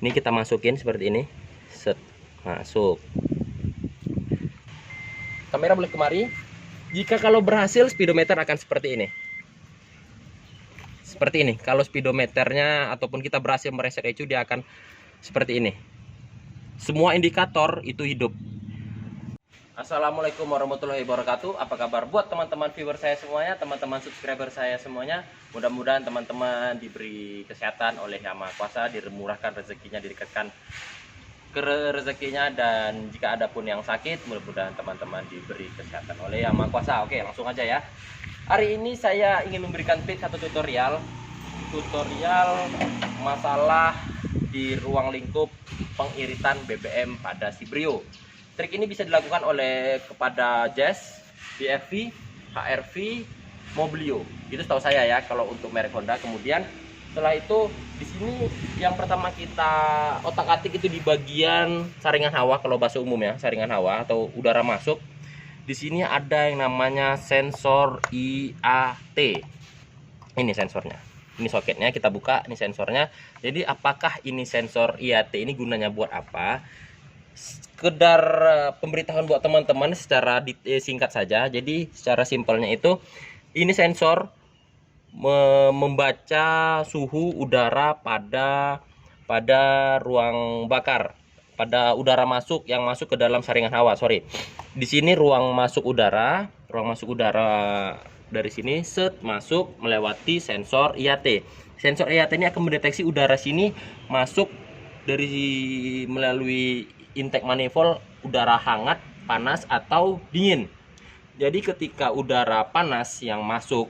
Ini kita masukin seperti ini. Set, masuk. Kamera boleh kemari. Jika kalau berhasil, speedometer akan seperti ini. Seperti ini. Kalau speedometernya ataupun kita berhasil mereset ECU, dia akan seperti ini. Semua indikator itu hidup. Assalamualaikum warahmatullahi wabarakatuh. Apa kabar buat teman-teman viewer saya semuanya, teman-teman subscriber saya semuanya. Mudah-mudahan teman-teman diberi kesehatan oleh Yang Maha Kuasa, dimurahkan rezekinya, didekatkan ke rezekinya, dan jika ada pun yang sakit, mudah-mudahan teman-teman diberi kesehatan oleh Yang Maha Kuasa. Oke, langsung aja ya. Hari ini saya ingin memberikan tips atau tutorial masalah di ruang lingkup pengiritan BBM pada si Brio. Trik ini bisa dilakukan oleh kepada Jazz, BFV, HRV, Mobilio. Itu setahu saya ya kalau untuk merek Honda. Kemudian setelah itu di sini yang pertama kita otak-atik itu di bagian saringan hawa, kalau bahasa umum ya, saringan hawa atau udara masuk. Di sini ada yang namanya sensor IAT. Ini sensornya. Ini soketnya, kita buka, ini sensornya. Jadi apakah ini sensor IAT ini gunanya buat apa? Sekedar pemberitahuan buat teman-teman secara singkat saja. Jadi secara simpelnya itu, ini sensor membaca suhu udara pada ruang bakar, pada udara masuk yang masuk ke dalam saringan hawa. Di sini ruang masuk udara dari sini set masuk melewati sensor IAT. Sensor IAT ini akan mendeteksi udara sini masuk melalui intake manifold, udara hangat, panas atau dingin. Jadi ketika udara panas yang masuk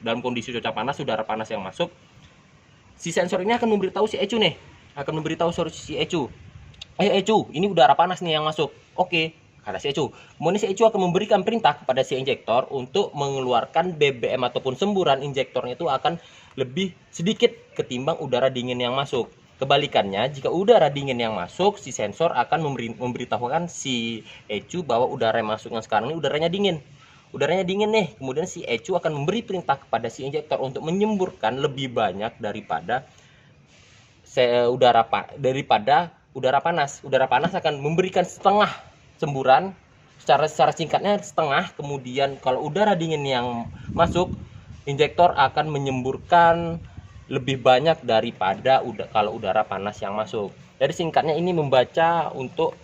dalam kondisi cuaca panas, udara panas yang masuk, si sensor ini akan memberitahu si ECU nih, si ECU, ayo ECU, ini udara panas nih yang masuk. Oke, kata si ECU. Kemudian si ECU akan memberikan perintah kepada si injektor untuk mengeluarkan BBM ataupun semburan injektornya itu akan lebih sedikit ketimbang udara dingin yang masuk. Kebalikannya, jika udara dingin yang masuk, si sensor akan memberitahukan si ECU bahwa udara yang masuk yang sekarang ini udaranya dingin. Udaranya dingin nih. Kemudian si ECU akan memberi perintah kepada si injektor untuk menyemburkan lebih banyak daripada udara panas. Udara panas akan memberikan setengah semburan, secara singkatnya setengah. Kemudian kalau udara dingin yang masuk, injektor akan menyemburkan lebih banyak daripada kalau udara panas yang masuk. Jadi singkatnya ini membaca untuk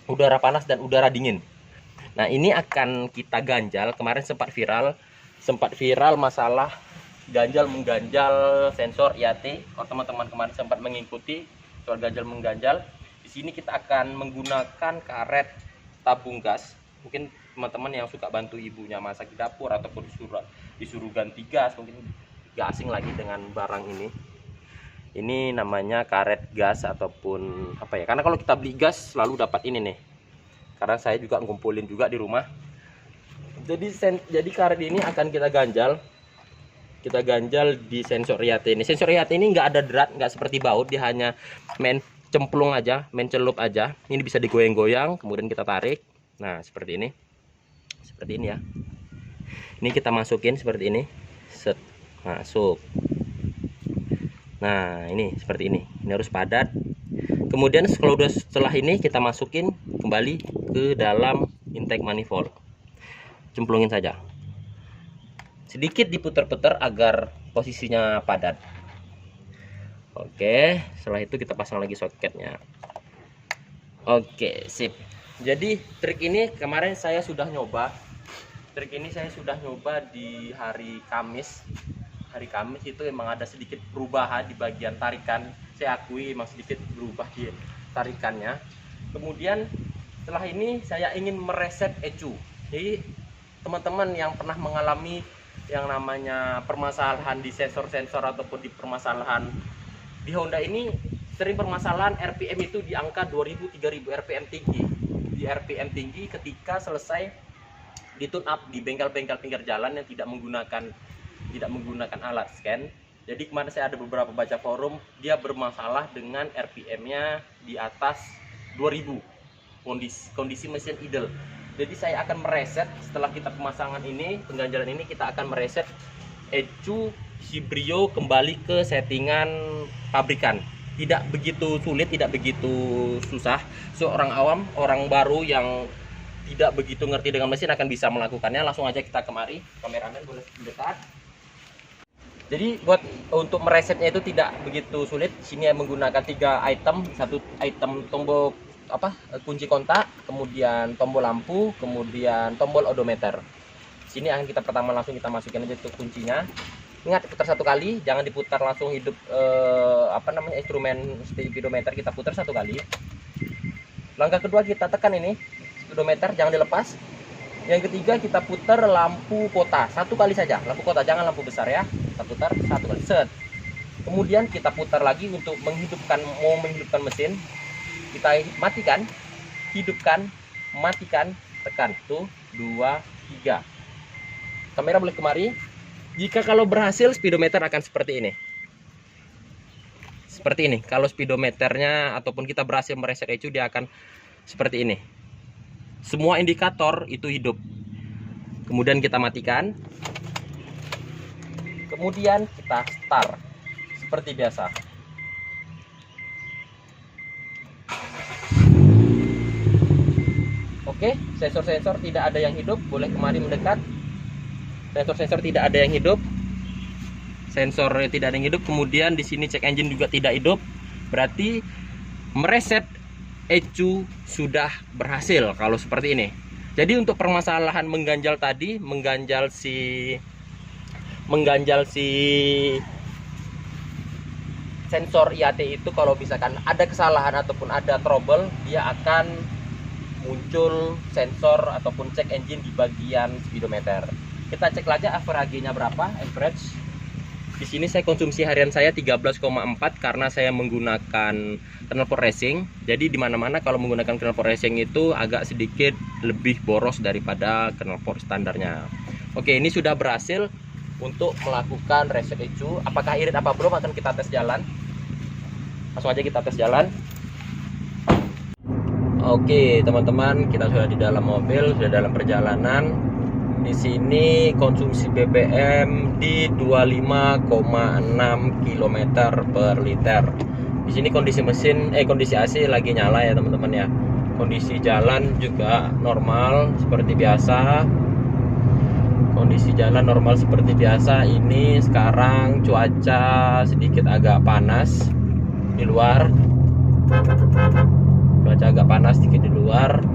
udara panas dan udara dingin. Nah, ini akan kita ganjal. Kemarin sempat viral masalah mengganjal sensor IAT. Kalau teman-teman kemarin sempat mengikuti soal ganjal mengganjal, di sini kita akan menggunakan karet tabung gas. Mungkin teman-teman yang suka bantu ibunya masak di dapur ataupun disuruh ganti gas, mungkin gak asing lagi dengan barang ini. Ini namanya karet gas ataupun apa ya, karena kalau kita beli gas selalu dapat ini nih, karena saya juga ngumpulin juga di rumah. Jadi karet ini akan kita ganjal di sensor IAT ini. Sensor IAT ini nggak ada drat, nggak seperti baut, dia hanya main celup aja. Ini bisa digoyang-goyang, kemudian kita tarik. Nah, seperti ini ya. Ini kita masukin seperti ini, set, masuk. Nah, ini seperti ini harus padat. Kemudian setelah ini kita masukin kembali ke dalam intake manifold, cemplungin saja, sedikit diputar-putar agar posisinya padat. Oke, setelah itu kita pasang lagi soketnya. Oke, sip. Jadi trik ini kemarin saya sudah nyoba. Di hari Kamis. Hari Kamis itu emang ada sedikit perubahan di bagian tarikan. Saya akui emang sedikit berubah di tarikannya. Kemudian setelah ini saya ingin mereset ECU. Jadi teman-teman yang pernah mengalami yang namanya permasalahan di sensor-sensor ataupun di permasalahan di Honda ini, sering permasalahan RPM itu di angka 2000-3000 RPM tinggi. Di RPM tinggi ketika selesai di tune up di bengkel-bengkel pinggir jalan yang tidak menggunakan alat scan. Jadi kemarin saya ada beberapa baca forum, dia bermasalah dengan RPM-nya di atas 2000, kondisi mesin idle. Jadi saya akan mereset setelah kita pengganjalan ini, kita akan mereset ECU si Brio kembali ke settingan pabrikan. tidak begitu sulit, tidak begitu susah. Seorang awam, orang baru yang tidak begitu ngerti dengan mesin akan bisa melakukannya. Langsung aja kita kemari, kameramen boleh mendekat. Jadi untuk meresetnya itu tidak begitu sulit. Sini menggunakan 3 item, satu item tombol kunci kontak, kemudian tombol lampu, kemudian tombol odometer. Sini akan kita pertama langsung kita masukin aja tuh kuncinya. Ingat, putar 1 kali, jangan diputar langsung hidup instrumen speedometer, kita putar 1 kali. Langkah kedua kita tekan ini speedometer, jangan dilepas. Yang ketiga kita putar lampu kota 1 kali saja, lampu kota, jangan lampu besar ya. Kita putar 1 kali, set. Kemudian kita putar lagi untuk menghidupkan mesin. Kita matikan, hidupkan, matikan, tekan tuh 2, 3. Kamera boleh kemari. Jika kalau berhasil, speedometer akan seperti ini. Seperti ini. Kalau speedometernya ataupun kita berhasil mereset ECU, dia akan seperti ini. Semua indikator itu hidup. Kemudian kita matikan. Kemudian kita start. Seperti biasa. Oke, sensor-sensor tidak ada yang hidup. Boleh kemari mendekat. Sensor-sensor tidak ada yang hidup. Sensor tidak ada yang hidup. Kemudian di sini check engine juga tidak hidup. Berarti mereset ECU sudah berhasil kalau seperti ini. Jadi untuk permasalahan mengganjal tadi, mengganjal si sensor IAT itu, kalau misalkan ada kesalahan ataupun ada trouble, dia akan muncul sensor ataupun check engine di bagian speedometer. Kita cek aja average-nya berapa, average. Di sini saya konsumsi harian saya 13,4 karena saya menggunakan knalpot racing. Jadi di mana-mana kalau menggunakan knalpot racing itu agak sedikit lebih boros daripada knalpot standarnya. Oke, ini sudah berhasil untuk melakukan reset ECU. Apakah irit apa belum akan kita tes jalan. Langsung aja kita tes jalan. Oke, teman-teman, kita sudah di dalam mobil, sudah dalam perjalanan. Di sini konsumsi BBM di 25,6 km per liter. Di sini kondisi kondisi AC lagi nyala ya teman-teman ya. Kondisi jalan juga normal seperti biasa. Kondisi jalan normal seperti biasa. Ini sekarang cuaca sedikit agak panas di luar. Cuaca agak panas sedikit di luar.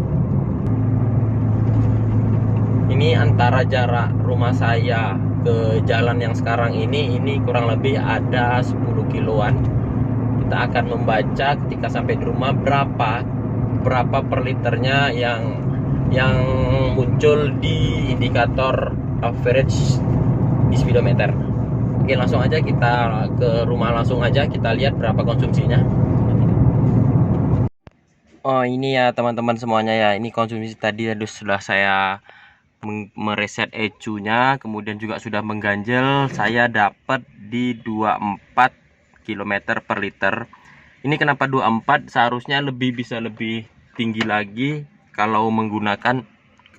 Ini antara jarak rumah saya ke jalan yang sekarang ini kurang lebih ada 10 kiloan. Kita akan membaca ketika sampai di rumah berapa per liternya yang muncul di indikator average di speedometer. Oke, langsung aja kita ke rumah, langsung aja kita lihat berapa konsumsinya. Oh, ini ya teman-teman semuanya ya. Ini konsumsi tadi sudah saya mereset ECU-nya, kemudian juga sudah mengganjel. Saya dapat di 24 km per liter. Ini kenapa 24? Seharusnya bisa lebih tinggi lagi kalau menggunakan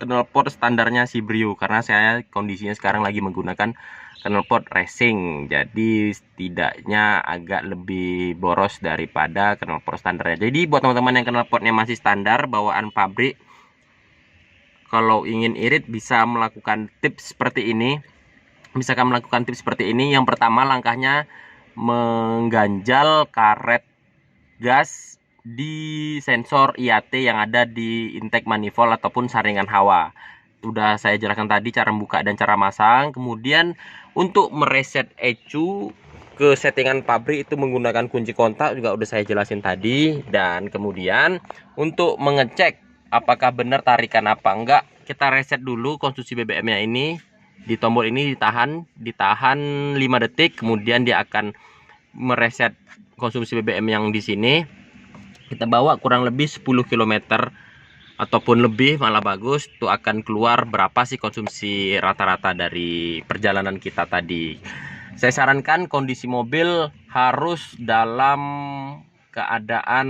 knalpot standarnya si Brio, karena saya kondisinya sekarang lagi menggunakan knalpot racing, jadi setidaknya agak lebih boros daripada knalpot standarnya. Jadi buat teman-teman yang knalpotnya masih standar bawaan pabrik, kalau ingin irit bisa melakukan tips seperti ini. Misalkan melakukan tips seperti ini, yang pertama langkahnya mengganjal karet gas di sensor IAT yang ada di intake manifold ataupun saringan hawa. Sudah saya jelaskan tadi cara membuka dan cara masang. Kemudian untuk mereset ECU ke settingan pabrik itu menggunakan kunci kontak juga udah saya jelasin tadi. Dan kemudian untuk mengecek apakah benar tarikan apa enggak, kita reset dulu konsumsi BBM-nya ini. Di tombol ini ditahan 5 detik, kemudian dia akan mereset konsumsi BBM yang di sini. Kita bawa kurang lebih 10 km ataupun lebih, malah bagus. Itu akan keluar berapa sih konsumsi rata-rata dari perjalanan kita tadi. Saya sarankan kondisi mobil harus dalam keadaan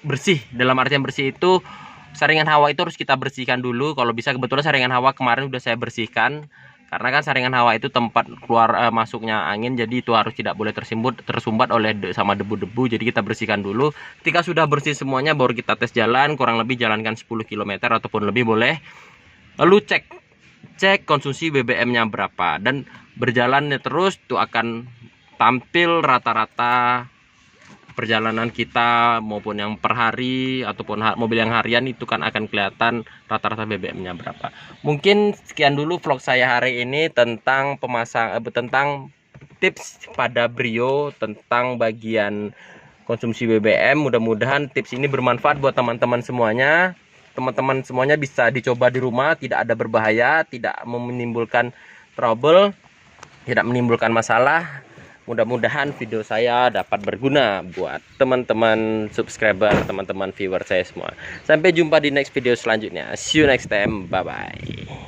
bersih. Dalam artian bersih itu saringan hawa itu harus kita bersihkan dulu. Kalau bisa, kebetulan saringan hawa kemarin udah saya bersihkan Karena kan saringan hawa itu tempat keluar masuknya angin, jadi itu harus tidak boleh tersumbat oleh sama debu-debu. Jadi kita bersihkan dulu. Ketika sudah bersih semuanya, baru kita tes jalan, kurang lebih jalankan 10 km ataupun lebih boleh. Lalu cek konsumsi BBM-nya berapa, dan berjalannya terus itu akan tampil rata-rata perjalanan kita, maupun yang per hari ataupun mobil yang harian, itu kan akan kelihatan rata-rata BBM-nya berapa. Mungkin sekian dulu vlog saya hari ini tentang tentang tips pada Brio tentang bagian konsumsi BBM. Mudah-mudahan tips ini bermanfaat buat teman-teman semuanya. Teman-teman semuanya bisa dicoba di rumah, tidak ada berbahaya, tidak menimbulkan trouble, tidak menimbulkan masalah. Mudah-mudahan video saya dapat berguna buat teman-teman subscriber, teman-teman viewer saya semua. Sampai jumpa di next video selanjutnya. See you next time. Bye bye.